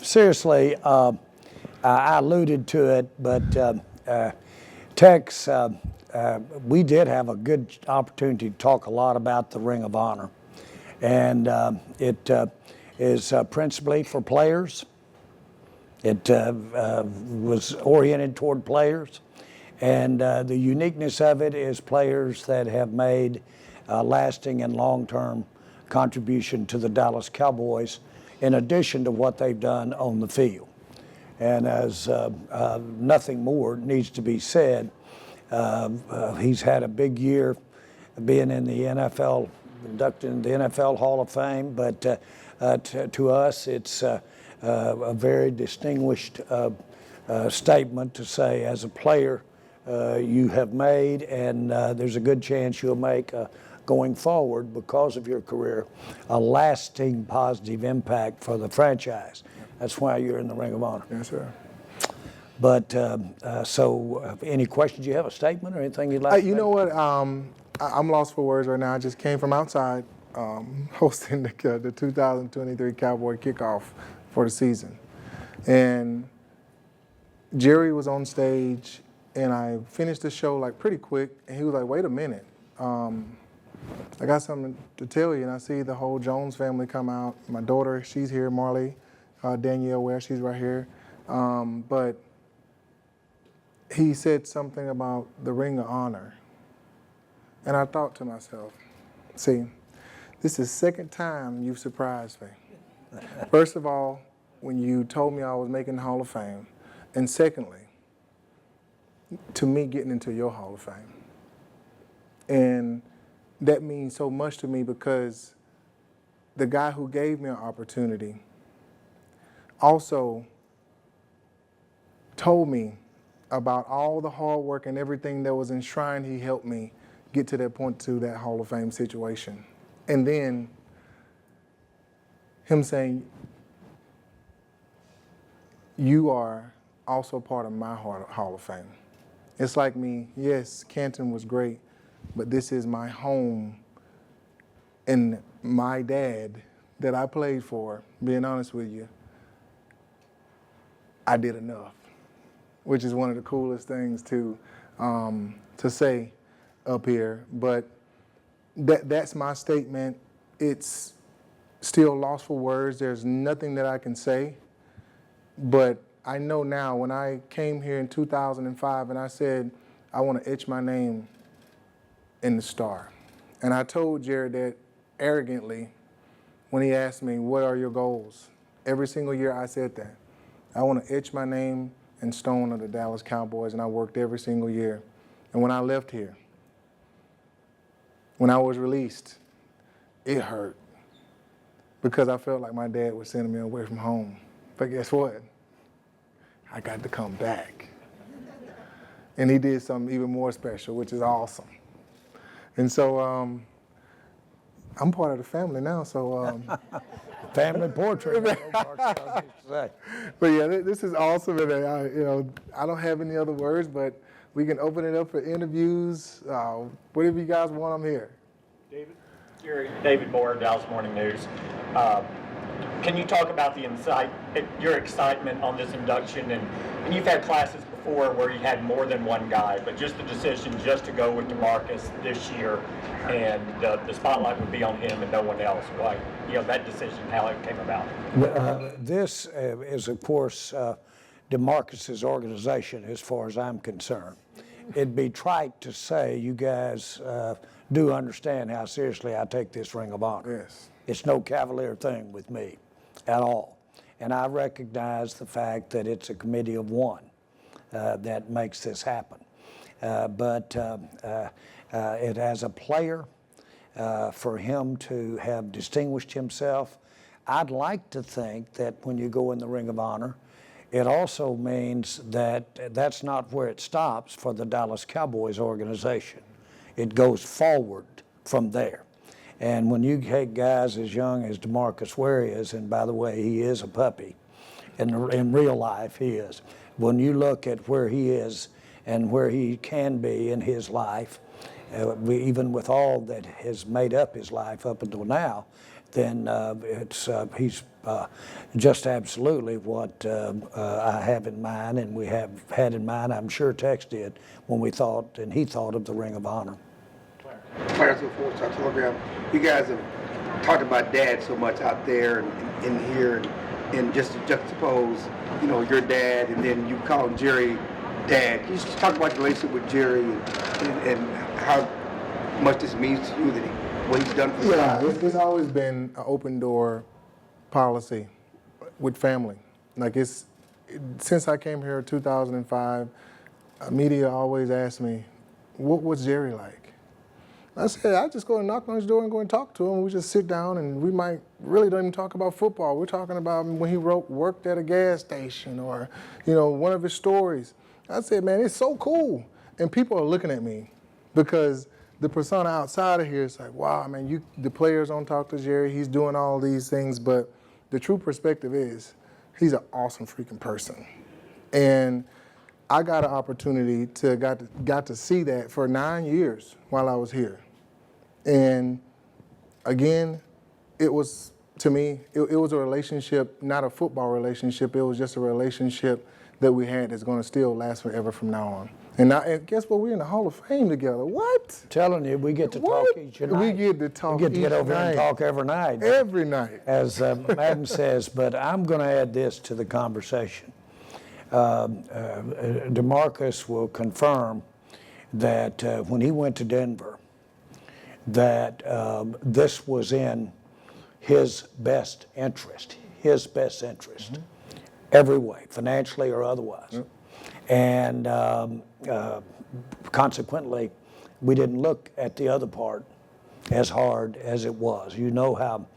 Seriously, I alluded to it, but Tex, we did have a good opportunity to talk a lot about the Ring of Honor. And it is principally for players. It was oriented toward players. And the uniqueness of it is players that have made lasting and long-term contribution to the Dallas Cowboys, in addition to what they've done on the field. And as nothing more needs to be said, he's had a big year being in the NFL, inducted in the NFL Hall of Fame, but to us, it's a very distinguished statement to say, as a player, you have made, and there's a good chance you'll make going forward, because of your career, a lasting positive impact for the franchise. That's why you're in the Ring of Honor. Yes, sir. But so, any questions you have, a statement or anything you'd like to You make? know what? I'm lost for words right now. I just came from outside hosting the 2023 Cowboy kickoff for the season. And Jerry was on stage, and I finished the show like pretty quick, and he was like, wait a minute. I got something to tell you. And I see the whole Jones family come out. My daughter, she's here, Marley, Danielle Ware, she's right here. But he said something about the Ring of Honor. And I thought to myself, see, this is the second time you've surprised me. First of all, when you told me I was making the Hall of Fame. And secondly, to me getting into your Hall of Fame. And that means so much to me, because the guy who gave me an opportunity also told me about all the hard work and everything that was enshrined. He helped me get to that point, to that Hall of Fame situation. And then him saying, you are also part of my Hall of Fame. It's like me, yes, Canton was great, but this is my home. And my dad that I played for, being honest with you, I did enough, which is one of the coolest things to say up here. But that's my statement. It's still lost for words. There's nothing that I can say. But I know now, when I came here in 2005 and I said, I want to etch my name in the star. And I told Jared that arrogantly when he asked me, what are your goals? Every single year I said that. I want to etch my name in stone of the Dallas Cowboys, and I worked every single year. And when I left here, when I was released, it hurt, because I felt like my dad was sending me away from home. But guess what? I got to come back. And he did something even more special, which is awesome. And so I'm part of the family now, so. Family portrait. But yeah, this is awesome. And I don't have any other words, but we can open it up for interviews. Whatever you guys want, I'm here. David? David Moore, Dallas Morning News. Can you talk about your excitement on this induction? And you've had classes before where you had more than one guy, but just the decision just to go with DeMarcus this year, and the spotlight would be on him and no one else. Like, that decision, how it came about. This is, of course, DeMarcus's organization, as far as I'm concerned. It'd be trite to say you guys do understand how seriously I take this Ring of Honor. Yes. It's no cavalier thing with me at all. And I recognize the fact that it's a committee of one that makes this happen. But it, as a player, for him to have distinguished himself, I'd like to think that when you go in the Ring of Honor, it also means that that's not where it stops for the Dallas Cowboys organization. It goes forward from there. And when you get guys as young as DeMarcus Ware is, and by the way, he is a puppy, in real life he is. When you look at where he is and where he can be in his life, even with all that has made up his life up until now, then he's just absolutely what I have in mind, and we have had in mind. I'm sure Tex did when we thought, and he thought of the Ring of Honor. Players before our telegram, you guys have talked about dad so much out there and in here, and just to juxtapose, your dad, and then you call Jerry dad. Can you just talk about your relationship with Jerry and how much this means to you, what he's done for you? Yeah, it's always been an open door policy with family. Like since I came here in 2005, media always asked me, what was Jerry like? I said, I just go and knock on his door and go and talk to him. We just sit down, and we might really don't even talk about football. We're talking about when he worked at a gas station, or one of his stories. I said, man, it's so cool. And people are looking at me because the persona outside of here is like, wow, man, the players don't talk to Jerry. He's doing all these things. But the true perspective is he's an awesome freaking person. And I got an opportunity got to see that for 9 years while I was here. And again, it was, to me, it was a relationship, not a football relationship. It was just a relationship that we had that's going to still last forever from now on. And guess what? We're in the Hall of Fame together. What? Telling you, we get to talk each night. We get to talk. We get to get over here and talk every night. Every night. As Madden says, but I'm going to add this to the conversation. DeMarcus will confirm that when he went to Denver, that this was in his best interest, every way, financially or otherwise. Yep. And consequently, we didn't look at the other part as hard as it was. You know how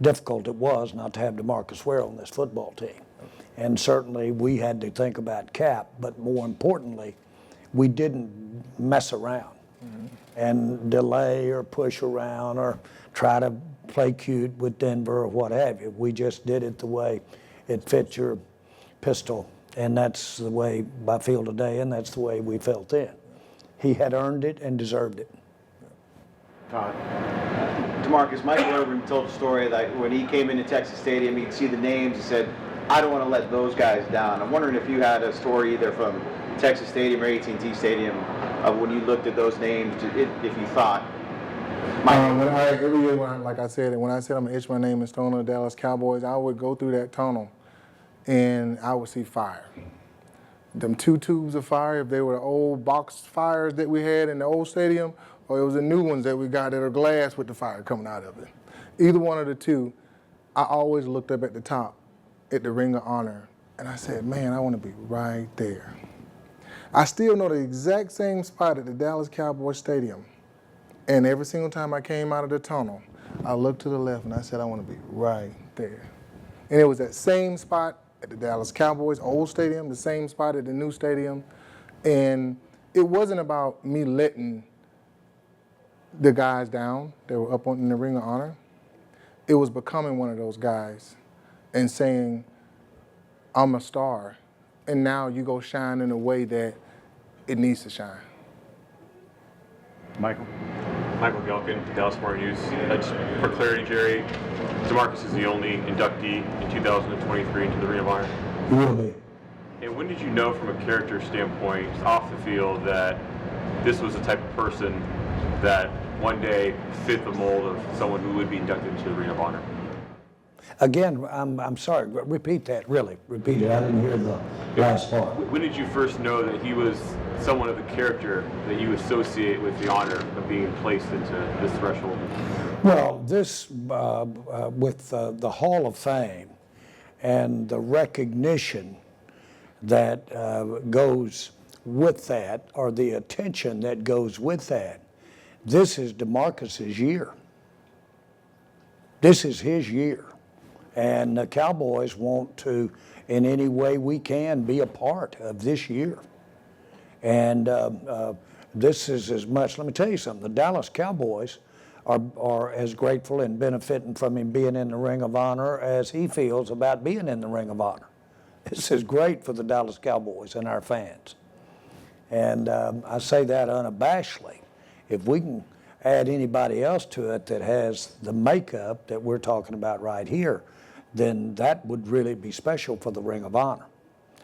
difficult it was not to have DeMarcus Ware on this football team. And certainly we had to think about cap, but more importantly, we didn't mess around and delay or push around or try to play cute with Denver or what have you. We just did it the way it fit your pistol. And that's the way I feel today, and that's the way we felt then. He had earned it and deserved it. DeMarcus, Michael Irvin told a story that when he came into Texas Stadium, he'd see the names. He said, I don't want to let those guys down. I'm wondering if you had a story either from Texas Stadium or AT&T Stadium of when you looked at those names, if you thought. Every year, like I said, when I said I'm going to itch my name in stone on the Dallas Cowboys, I would go through that tunnel and I would see fire. Them 2 tubes of fire, if they were the old box fires that we had in the old stadium, or it was the new ones that we got that are glass with the fire coming out of it. Either one of the two, I always looked up at the top at the Ring of Honor, and I said, man, I want to be right there. I still know the exact same spot at the Dallas Cowboys Stadium, and every single time I came out of the tunnel, I looked to the left and I said, I want to be right there. And it was that same spot at the Dallas Cowboys old stadium, the same spot at the new stadium, and it wasn't about me letting the guys down that were up in the Ring of Honor. It was becoming one of those guys and saying, I'm a star, and now you go shine in a way that it needs to shine. Michael Gelkin, Dallas Morning News. Just for clarity, Jerry, DeMarcus is the only inductee in 2023 into the Ring of Honor. Really? And when did you know from a character standpoint, off the field, that this was the type of person that one day fit the mold of someone who would be inducted into the Ring of Honor? Again, I'm sorry, repeat that, really. Repeat it. I didn't hear the last part. When did you first know that he was someone of the character that you associate with the honor of being placed into this threshold? Well, this, with the Hall of Fame and the recognition that goes with that, or the attention that goes with that, this is DeMarcus's year. This is his year. And the Cowboys want to, in any way we can, be a part of this year. And this is as much, let me tell you something, the Dallas Cowboys are as grateful and benefiting from him being in the Ring of Honor as he feels about being in the Ring of Honor. This is great for the Dallas Cowboys and our fans. And I say that unabashedly. If we can add anybody else to it that has the makeup that we're talking about right here, then that would really be special for the Ring of Honor.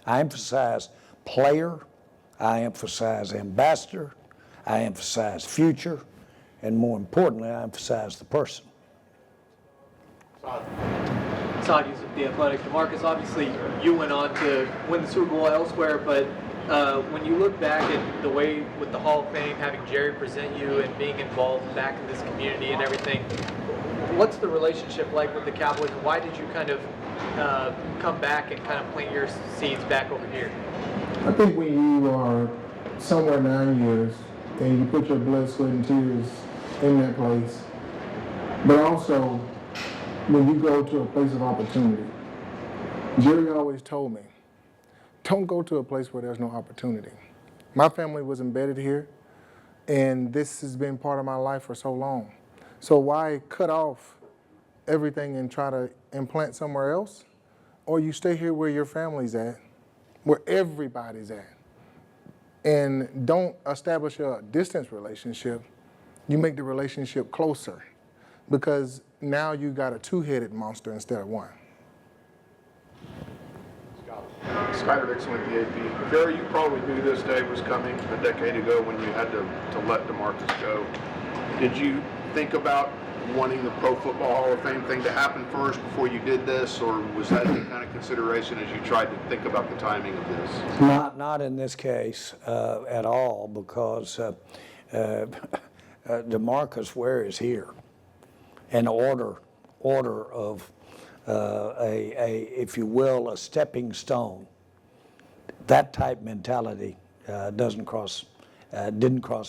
I emphasize player, I emphasize ambassador, I emphasize future, and more importantly, I emphasize the person. Todd Youssef, The Athletic. DeMarcus, obviously you went on to win the Super Bowl elsewhere, but when you look back at the way with the Hall of Fame, having Jerry present you and being involved back in this community and everything, what's the relationship like with the Cowboys, and why did you kind of come back and kind of plant your seeds back over here? I think when you are somewhere 9 years and you put your blood, sweat, and tears in that place, but also when you go to a place of opportunity. Jerry always told me, don't go to a place where there's no opportunity. My family was embedded here, and this has been part of my life for so long. So why cut off everything and try to implant somewhere else? Or you stay here where your family's at, where everybody's at, and don't establish a distance relationship. You make the relationship closer, because now you got a two-headed monster instead of one. Skyler Dixon with the AP. Jerry, you probably knew this day was coming a decade ago when you had to let DeMarcus go. Did you think about wanting the Pro Football Hall of Fame thing to happen first before you did this, or was that any kind of consideration as you tried to think about the timing of this? Not in this case at all, because DeMarcus Ware is here. An order of if you will, a stepping stone. That type mentality didn't cross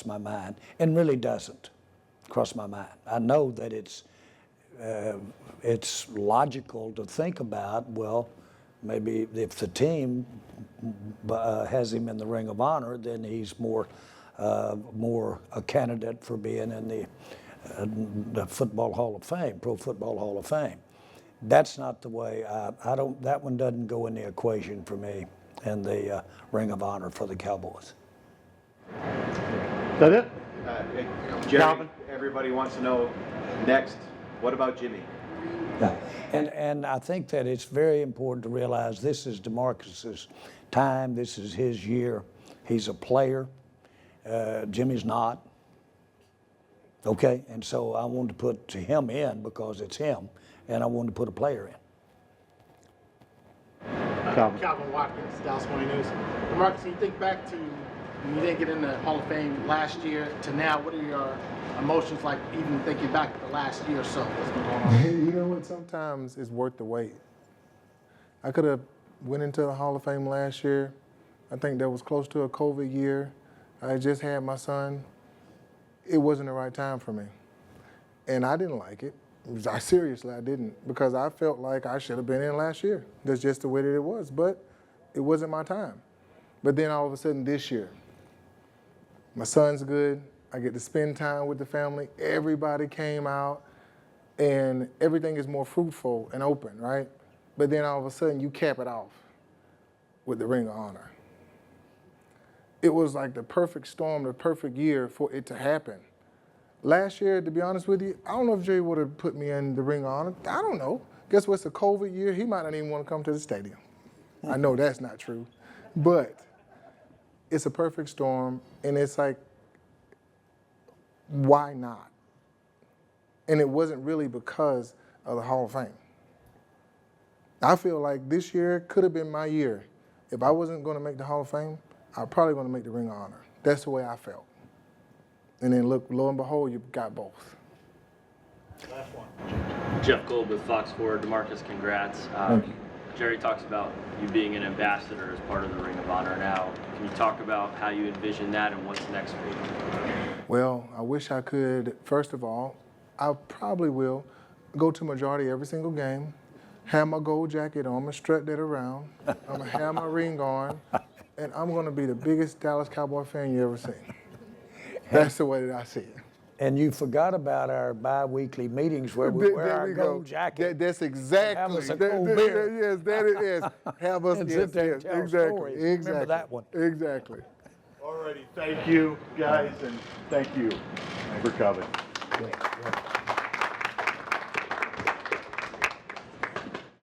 my mind, and really doesn't cross my mind. I know that it's logical to think about, well, maybe if the team has him in the Ring of Honor, then he's more a candidate for being in the Football Hall of Fame, Pro Football Hall of Fame. That's not the way. That one doesn't go in the equation for me in the Ring of Honor for the Cowboys. Is that it? Jerry, Calvin? everybody wants to know next, what about Jimmy? Yeah. And I think that it's very important to realize this is DeMarcus's time. This is his year. He's a player. Jimmy's not. Okay, and so I wanted to put him in because it's him, and I wanted to put a player in. Calvin Watkins, Dallas Morning News. DeMarcus, when you think back to when you didn't get in the Hall of Fame last year to now, what are your emotions like, even thinking back to the last year or so? What's been going on? You know what? Sometimes it's worth the wait. I could have went into the Hall of Fame last year. I think that was close to a COVID year. I just had my son. It wasn't the right time for me. And I didn't like it. Seriously, I didn't, because I felt like I should have been in last year. That's just the way that it was, but it wasn't my time. But then all of a sudden this year, my son's good. I get to spend time with the family. Everybody came out, and everything is more fruitful and open, right? But then all of a sudden you cap it off with the Ring of Honor. It was like the perfect storm, the perfect year for it to happen. Last year, to be honest with you, I don't know if Jerry would have put me in the Ring of Honor. I don't know. Guess what's a COVID year? He might not even want to come to the stadium. I know that's not true. But it's a perfect storm, and it's like, why not? And it wasn't really because of the Hall of Fame. I feel like this year could have been my year. If I wasn't going to make the Hall of Fame, I probably want to make the Ring of Honor. That's the way I felt. And then look, lo and behold, you got both. Last one. Jeff Gold with Fox 4. DeMarcus, congrats. Thank you. Jerry talks about you being an ambassador as part of the Ring of Honor now. Can you talk about how you envision that and what's next for you? Well, I wish I could. First of all, I probably will go to majority every single game, have my gold jacket on, I'm gonna strut that around, I'm gonna have my ring on, and I'm gonna be the biggest Dallas Cowboy fan you ever seen. That's the way that I see it. And you forgot about our bi-weekly meetings where we wear our gold jacket. That's exactly. Have us a cold beer. Yes, that it is. Have us. And Yes, sit there and yes, tell exactly. stories. Exactly. Remember that one. Exactly. Alrighty, thank you guys, and thank you for coming. Yeah, yeah.